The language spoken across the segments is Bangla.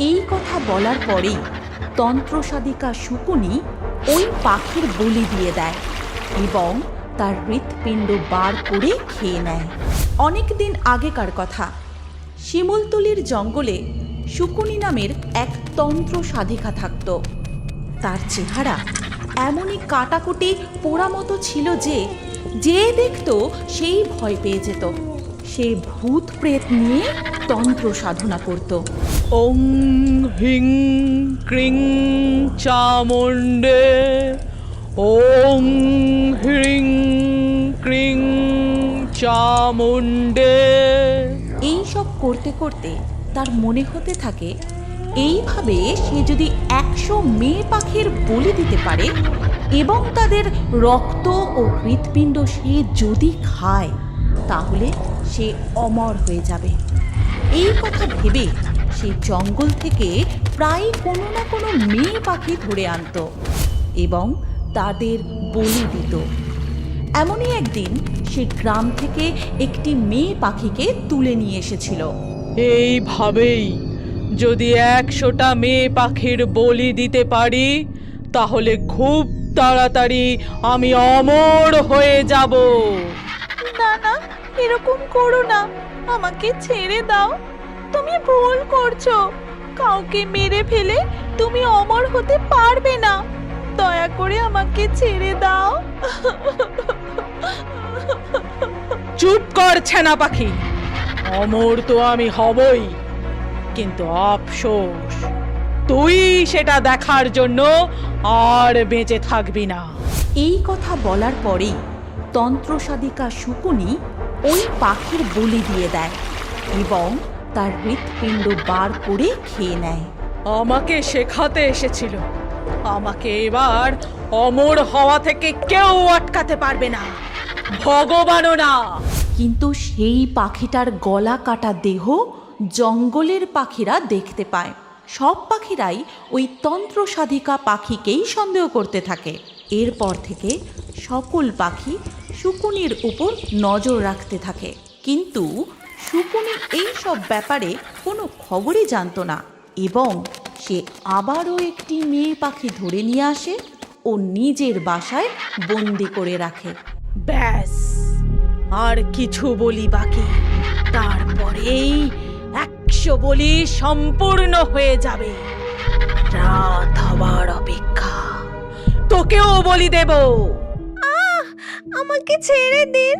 এই কথা বলার পরেই তন্ত্রসাধিকা শকুনি ওই পাখির বলি দিয়ে দেয় এবং তার হৃৎপিণ্ড বার করে খেয়ে নেয়। অনেক দিন আগেকার কথা, শিমুলতলির জঙ্গলে শকুনি নামের এক তন্ত্র সাধিকা থাকত। তার চেহারা এমনই কাটাকুটি পোড়া মতো ছিল যে যে দেখত সেই ভয় পেয়ে যেত। সে ভূত প্রেত নিয়ে তন্ত্র সাধনা করত। ওং হিং ক্রিং চামুণ্ডে, ওং হ্রিং ক্রিং চামুণ্ডে। এই সব করতে করতে তার মনে হতে থাকে, এইভাবে সে যদি 100 মেয়ে পাখির বলি দিতে পারে এবং তাদের রক্ত ও হৃৎপিণ্ড সে যদি খায়, তাহলে সে অমর হয়ে যাবে। এই কথা ভেবে সে জঙ্গল থেকে প্রায় কোনো না কোনো মেয়ে পাখি ধরে আনত এবং তাদের বলি দিত। এমনই একদিন সে গ্রাম থেকে একটি মেয়ে পাখিকে তুলে নিয়ে এসেছিল। এইভাবেই যদি 100টা মেয়ে পাখির বলি দিতে পারি, তাহলে খুব তাড়াতাড়ি আমি অমর হয়ে যাব। না না, এরকম করো না, আমাকে ছেড়ে দাও। তুমি ভুল করছো। কাউকে মেরে ফেলে তুমি অমর হতে পারবে না। দয়া করে আমাকে ছেড়ে দাও। চুপ কর ছেনা পাখি, অমর তো আমি হবই, কিন্তু আফসোস তুই সেটা দেখার জন্য আর বেঁচে থাকবি না। এই কথা বলার পরেই তন্ত্রসাধিকা শকুনি ওই পাখির বলি দিয়ে দেয় এবং তার হৃৎপিণ্ড বার করে খেয়ে নেয়। আমাকে শেখাতে এসেছিল, আমাকে এবার অমর হওয়া থেকে কেউ আটকাতে পারবে না, ভগবানও না। কিন্তু সেই পাখিটার গলা কাটা দেহ জঙ্গলের পাখিরা দেখতে পায়। সব পাখিরাই ওই তন্ত্রসাধিকা পাখিকেই সন্দেহ করতে থাকে। এরপর থেকে সকল পাখি শকুনির উপর নজর রাখতে থাকে, কিন্তু শকুনি এই সব ব্যাপারে কোনো খবরই জানত না এবং সে আবারও একটি মেয়ে পাখি ধরে নিয়ে আসে ও নিজের বাসায় বন্দি করে রাখে। ব্যাস, আর কিছু বলি বাকি, তারপরেই 100 বলি সম্পূর্ণ হয়ে যাবে। রাত হবার অপেক্ষা, তোকেও বলি দেব। আমাকে ছেড়ে দিন।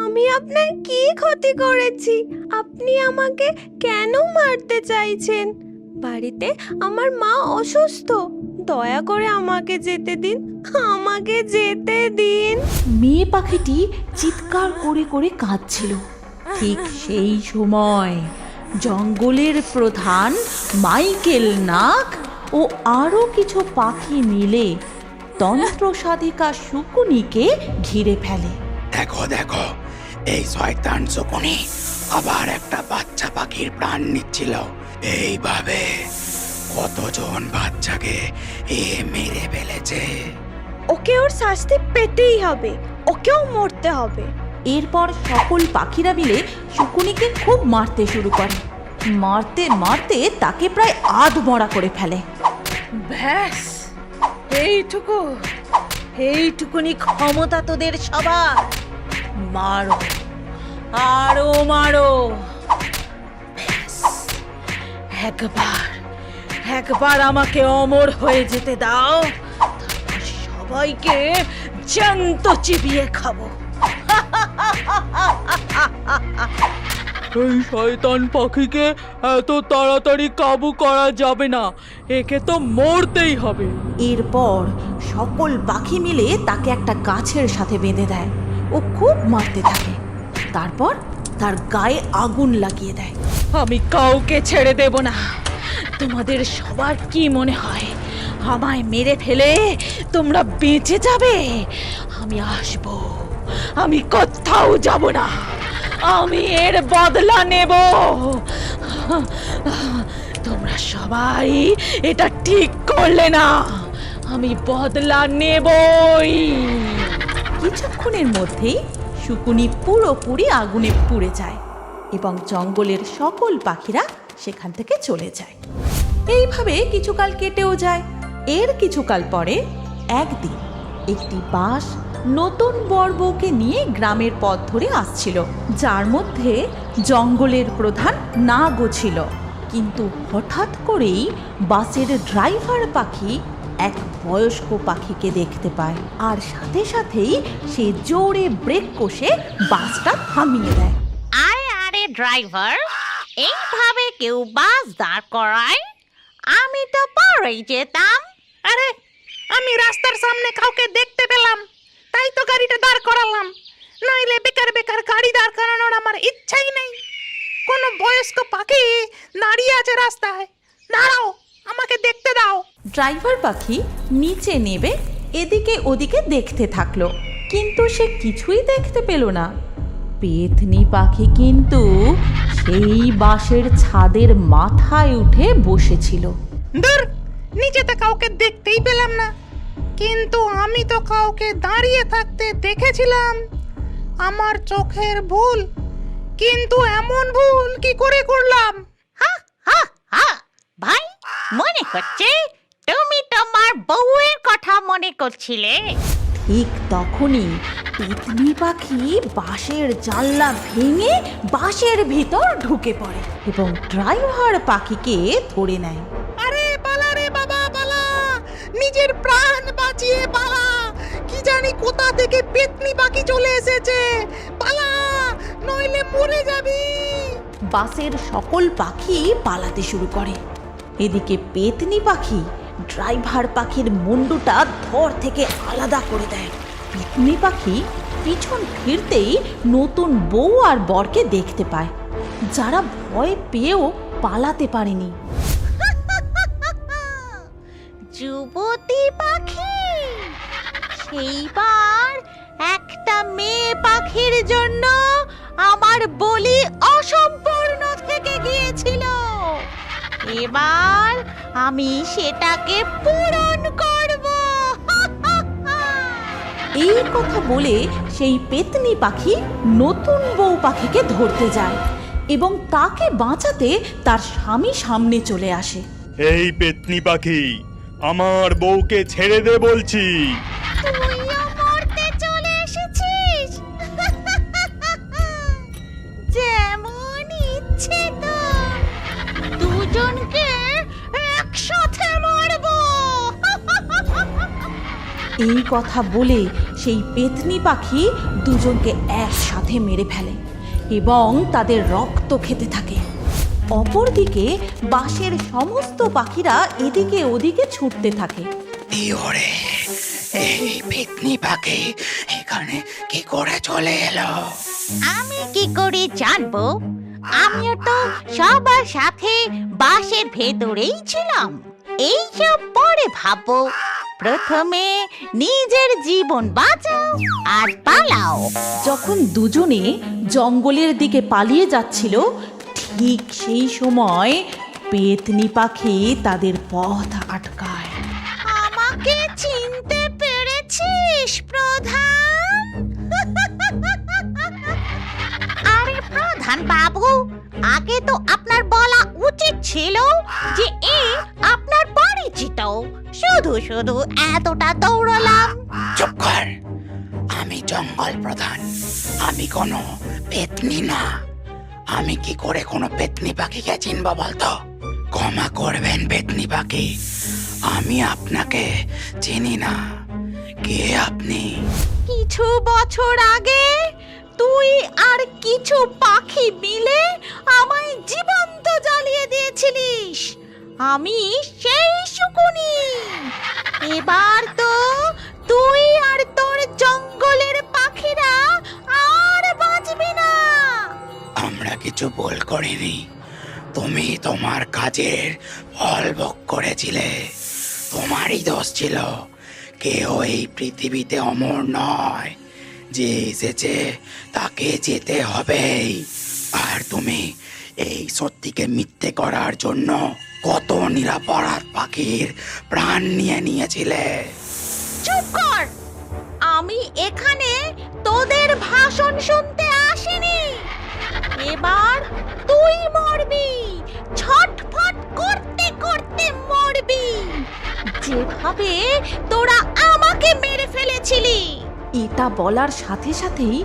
আমি আপনার কি ক্ষতি করেছি? আপনি আমাকে কেন মারতে চাইছেন? বাড়িতে আমার মা অসুস্থ। দয়া করে আমাকে যেতে দিন, আমাকে যেতে দিন। মেয়ে পাখিটি চিৎকার করে করে কাঁদছিল। ঠিক সেই সময় জঙ্গলের প্রধান মাইকেল নাগ ও আরও কিছু পাখি মিলে তন্ত্রসাধিকা শকুনিকে ঘিরে ফেলে। দেখো দেখো, এই শয়তান শকুনি আবার একটা বাচ্চা পাখির প্রাণ নিচ্ছিল। এইভাবে কতজন বাচ্চাকে এ মেরে ফেলেছে। ওকে ওর শাস্তি পেতেই হবে, ওকেও মরতে হবে। এরপর সকল পাখিরা মিলে শকুনিকে খুব মারতে শুরু করে। মারতে মারতে তাকে প্রায় আধমরা করে ফেলে। ব্যাস, এইটুকুনি ক্ষমতা তোদের সবার। মারো, আরো মারো। ব্যাস, একবার আমাকে অমর হয়ে যেতে দাও, তারপর সবাইকে জ্যান্ত চিবিয়ে খাবো। এই শয়তান পাখিকে এত তাড়াতাড়ি কাবু করা যাবে না, একে তো মরতেই হবে। এরপর সকল পাখি মিলে তাকে একটা গাছের সাথে বেঁধে দেয় ও খুব মারতে থাকে। তারপর তার গায়ে আগুন লাগিয়ে দেয়। আমি কাউকে ছেড়ে দেব না। তোমাদের সবার কি মনে হয় আমায় মেরে ফেলে তোমরা বেঁচে যাবে? আমি আসবো, আমি কোথাও যাব না। আমি এর বদলা নেব। তোমরা সবাই এটা ঠিক করলে না, আমি বদলা নেবই। কিছুক্ষণের মধ্যেই শকুনি পুরোপুরি আগুনে পুড়ে যায় এবং জঙ্গলের সকল পাখিরা সেখান থেকে চলে যায়। এইভাবে কিছুকাল কেটেও যায়। এর কিছুকাল পরে একদিন একটি বাস নতুন বর বউকে নিয়ে গ্রামের পথ ধরে আসছিল, যার মধ্যে জঙ্গলের প্রধান নাগও ছিল। কিন্তু হঠাৎ করেই বাসের ড্রাইভার পাখি এক বয়স্ক পাখিকে দেখতে পায়, আর সাথে সাথেই সে জোরে ব্রেক কষে বাসটা থামিয়ে দেয়। আরে ড্রাইভার, এইভাবে কেউ বাস দাঁড় করায়? আমি তো পরেই যেতাম। আরে আমি রাস্তার সামনে কাউকে দেখতে পেলাম, তাই তো গাড়িটা দাঁড় করালাম। নইলে বেকার বেকার গাড়ি দাঁড় করানোর আমার ইচ্ছাই নেই। কোনো বয়স্ক পাখি দাঁড়িয়ে আছে রাস্তায়, দাঁড়াও, আমাকে দেখতে দাও। ড্রাইভার পাখি নিচে নেবে এদিকে ওদিকে দেখতে থাকলো, কিন্তু সে কিছুই দেখতে পেল না। পেতনি পাখি কিন্তু সেই বাসের ছাদের মাথায় উঠে বসেছিল। দূর, নিচেতে কাউকে দেখতেই পেলাম না, কিন্তু আমি তো কাউকে দাঁড়িয়ে থাকতে দেখেছিলাম। আমার চোখের ভুল, কিন্তু এমন ভুল কি করে করলাম? হা হা হা, ভাই, মনে হচ্ছে তুমি তোমার বউয়ের কথা মনে করছিলে। ঠিক তখনই পেতনি পাখি বাসের জানলা ভেঙে বাসের ভিতর ঢুকে পড়ে এবং ড্রাইভার পাখিকে ধরে নেয়। আরে পালা রে বাবা, পালা, নিজের প্রাণ বাঁচিয়ে পালা। কি জানি কোথা থেকে পেতনি পাখি চলে এসেছে, পালা, নইলে মরে যাবি। বাসের সকল পাখি পালাতে শুরু করে। এদিকে পেতনি পাখি ড্রাইভার পাখির মুন্ডুটা ধর থেকে আলাদা করে দেয়। পেতনি পাখি পিছন ফিরতেই নতুন বউ আর বরকে দেখতে পায়, যারা ভয় পেয়েও পালাতে পারেনি। যুবতী পাখি, সেইবার একটা মেয়ে পাখির জন্য আমার বলি অসম্পূর্ণ থেকে গিয়েছিল। এবার আমি সেটাকে পূরণ করব। এই কথা বলে সেই পেতনি পাখি নতুন বউ পাখিকে ধরতে যায় এবং তাকে বাঁচাতে তার স্বামী সামনে চলে আসে। এই পেতনি পাখি, আমার বউকে ছেড়ে দে বলছি। তুইও মরতে চলে এসেছিস? যেমন ইচ্ছে তোর, দুজনকে একসাথে মারবো। এই কথা বলে সেই পেতনি পাখি দুজনকে একসাথে মেরে ফেলে এবং তাদের রক্ত খেতে থাকে। অপরদিকে বাসের সমস্ত পাখিরা এদিকে ওদিকে ছুটতে থাকে। ওরে, এই পেতনি পাখি এখানে কি করে চলে এলো? আমি কি করে জানবো? আমিও তো সবার সাথে বাসের ভেতরেই ছিলাম। এইসব পরে ভাববো, প্রথমে নিজের জীবন বাঁচাও আর পালাও। যখন দুজনে জঙ্গলের দিকে পালিয়ে যাচ্ছিল, ঠিক সেই সময় পেতনি পাখি তাদের পথ আটকায়। আমাকে চিনতে পেরেছিস প্রধান? আরে প্রধান বাবু, আগে তো আপনার বলা উচিত ছিল যে এ আপনার পরিচিত। শুধু শুধু এতটা দৌড়লাম। চুপ কর, আমি জঙ্গল প্রধান, আমি কোনো পেতনি না। আমি কি করে কোনো পেতনি পাখিকে চিনবো বলতো? ক্ষমা করবেন পেতনি পাখি, আমি আপনাকে চিনি না। কে আপনি? কিছু বছর আগে তুই আর কিছু পাখি মিলে আমায় জীবন্ত জ্বালিয়ে দিয়েছিলিস। আমি সেই শকুনি। এবার তো তুই আর তোর জঙ্গলের পাখিরা আর বাঁচবি না। আমরা কিছু ভুল করিনি, তুমি তোমার কাজের ফল ভোগ করেছিলে। তোমারই দোষ ছিল। কেউ এই পৃথিবীতে অমর নয়, যে এসেছে তাকে যেতে হবেই। আর তুমি এই সত্যিকে মিথ্যে করার জন্য কত নিরাপরাধ পাখির প্রাণ নিয়েছিলে। চুপ কর, আমি এখানে তোদের ভাষণ শুনতে আসিনি। এবার তুই মরবি। ছটফট করতে করতে যেভাবে তোরা আমাকে মেরে ফেলেছিলি। এটা বলার সাথে সাথেই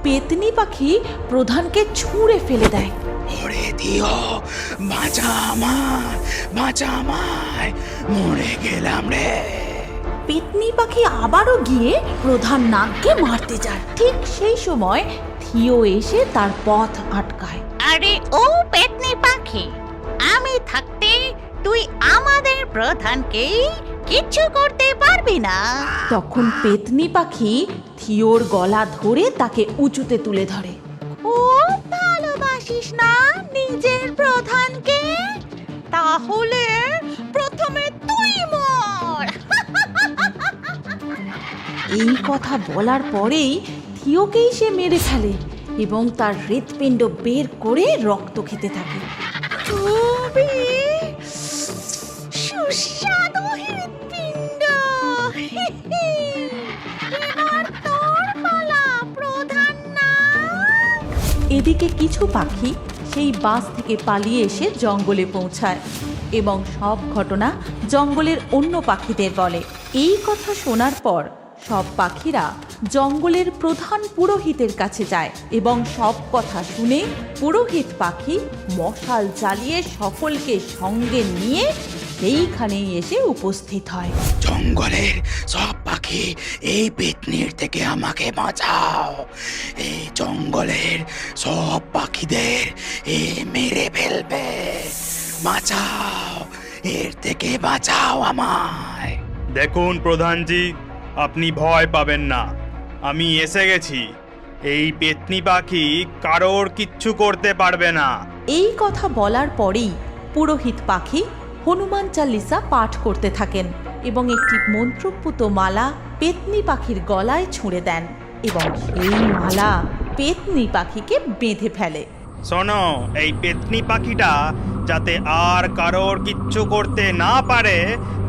পেতনি পাখি প্রধানকে ছুঁড়ে ফেলে দেয়। ওরে দিও, বাঁচা আমায়, মরে গেলাম রে। পেতনি পাখি আবারও গিয়ে প্রধান নাগকে মারতে যায়। ঠিক সেই সময় থিও এসে তার পথ আটকায়। আরে ও পেতনি পাখি, আমি থাকতে তুই আমাদের প্রধানকে কিচ্ছু করতে পারবি না। তখন পেতনি পাখি থিওর গলা ধরে তাকে উঁচুতে তুলে ধরে। ও ভালোবাসিস না নিজের প্রধানকে? তাহলে প্রথমে তুই মর। এই কথা বলার পরেই থিওকেই সে মেরে ফেলে এবং তার হৃৎপিণ্ড বের করে রক্ত খেতে থাকে। খুবই সুস্বাদু হৃৎপিণ্ড। এবার তোর পালা, প্রধান না। এদিকে কিছু পাখি সেই বাস থেকে পালিয়ে এসে জঙ্গলে পৌঁছায় এবং সব ঘটনা জঙ্গলের অন্য পাখিদের বলে। এই কথা শোনার পর সব পাখিরা জঙ্গলের প্রধান পুরোহিতের কাছে যায় এবং সব কথা শুনে পুরোহিত পাখি মশাল জ্বালিয়ে সকলকে সঙ্গে নিয়ে সেইখানেই এসে উপস্থিত হয়। জঙ্গলের সব পাখি, এই পেতনির থেকে আমাকে বাঁচাও। এই জঙ্গলের সব পাখিদের এ মেরে ফেলবে। বাঁচাও, এর থেকে বাঁচাও আমায়। দেখুন প্রধানজি, আপনি ভয় পাবেন না, আমি এসে গেছি। এই পেতনি পাখি কারোর কিচ্ছু করতে পারবে না। এই কথা বলার পরেই পুরোহিত পাখি হনুমান চালিসা পাঠ করতে থাকেন এবং একটি মন্ত্রপুত মালা পেতনি পাখির গলায় ছুঁড়ে দেন এবং সেই মালা পেতনি পাখিকে বেঁধে ফেলে। শোনো, এই পেতনি পাখিটা যাতে আর কারোর কিচ্ছু করতে না পারে,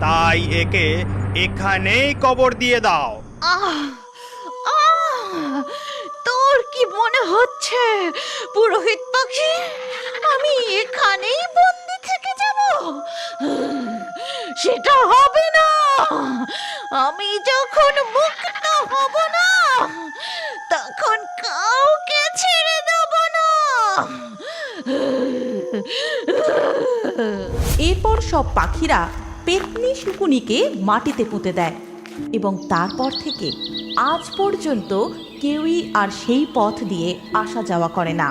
তাই একে এখানেই কবর দিয়ে দাও। তোর কি মনে হচ্ছে পুরোহিত পাখি আমি এখানেই বন্দি থেকে যাব? সেটা হবে না। আমি যখন মুক্ত হব না, তখন কাউকে ছেড়ে দেব না। এরপর সব পাখিরা পেতনি শুকুনিকে মাটিতে পুঁতে দেয় এবং তারপর থেকে আজ পর্যন্ত কেউই আর সেই পথ দিয়ে আসা যাওয়া করে না।